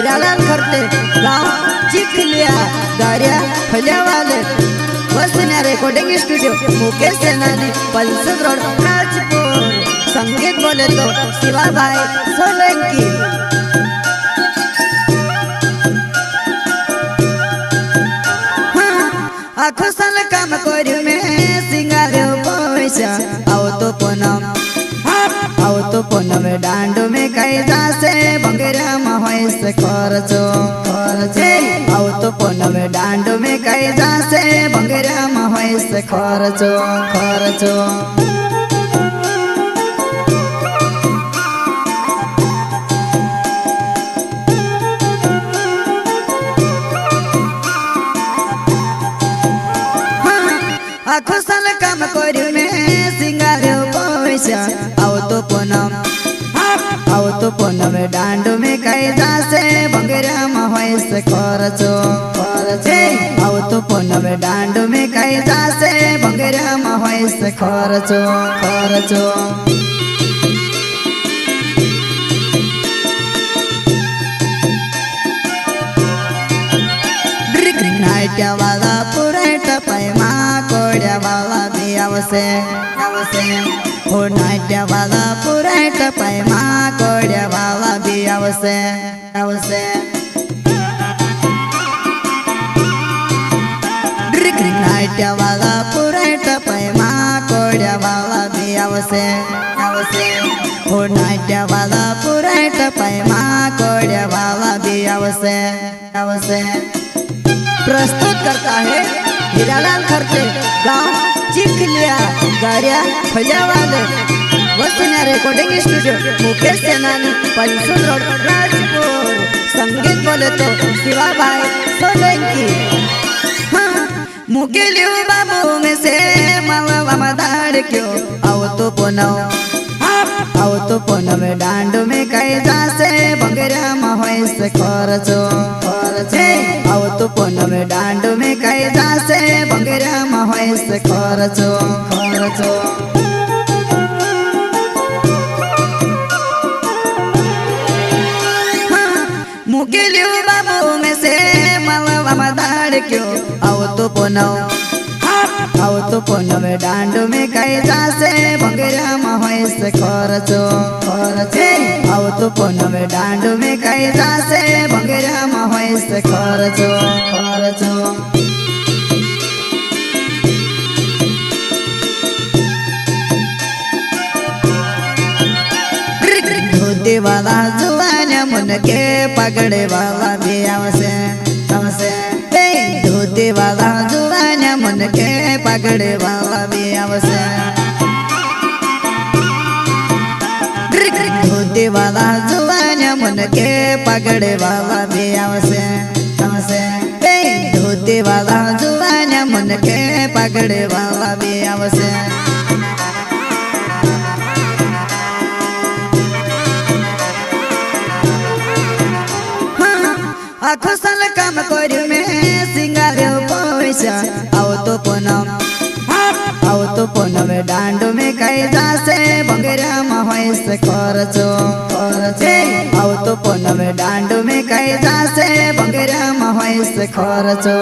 हीरालाल खरते गाँव चिखलिया गाड़िया फलियावाले वसुन्या recording studio Mukesh सेनानी पल्सद रोड राजपुर। संगीत बोले तो शिवा भाई सोलंकी। आखो साल काम करू में सिंगार पैसा आओ तो पूनम डांडो में कई जासे बंगेरा में से खर्चो आओ तो पूनम डांडो में कई जासे बंगेरा में से खर्चो आखो साल काम करू में सिंगार पैसा आओ तो पूनम डांडो में कई जासे बंगेरा में से खर्चो आओ तो पूनम डांडो में कई जासे बंगेरा में से खर्चो नाट्या वाला पुरेट पैमा कोड्या वाला भी आवसे हो नाट्या वाला पुरेट पैमा कोड्या वाला भी आवसे नाट्या वाला पुरेट पैमा कोड्या वाला भी आवसे हो नाट्या वाला पुरेट पैमा कोड्या वाला भी आवसे। प्रस्तुत करता है हीरालाल खरते गाँव चिखलिया गाड़िया फलियावाले वसुन्या रिकॉर्डिंग स्टूडियो मुकेश सेनानी पल्सद रोड राजपुर। संगीत बोले तो शिवा भाई सोलंकी। मुकेलियो बाबू में से मालवा मदार क्यों आओ तो पूनम डांडो में कई जासे बंगेरा में से खर्चो आओ तो पूनम डांडो में कई जासे बंगेरा में से खर्चो मुकेलियो बाबू में से मालवा मदार क्यों आओ तो पूनम डांडो में कई जासे बंगेरा में से खर्चो आओ तो पूनम डांडो में कई जासे बंगेरा में से खर्चो धोती वाला जुआन मुन के पगड़े वाला भी आवसे धोती वाला जुआन मुन के पगड़े वाला भी आवसे धोती वाला जुआन मुन के पगड़े वाला भी आवसे धोती वाला जुआन मुन के पगड़े वाला भी आवसे। आखो साल काम करू में सिंगार पैसा आओ तो पूनम डांडो में कई जासे बंगेरा में से खर्चो आओ तो पूनम डांडो में कई जासे बंगेरा में से खर्चो।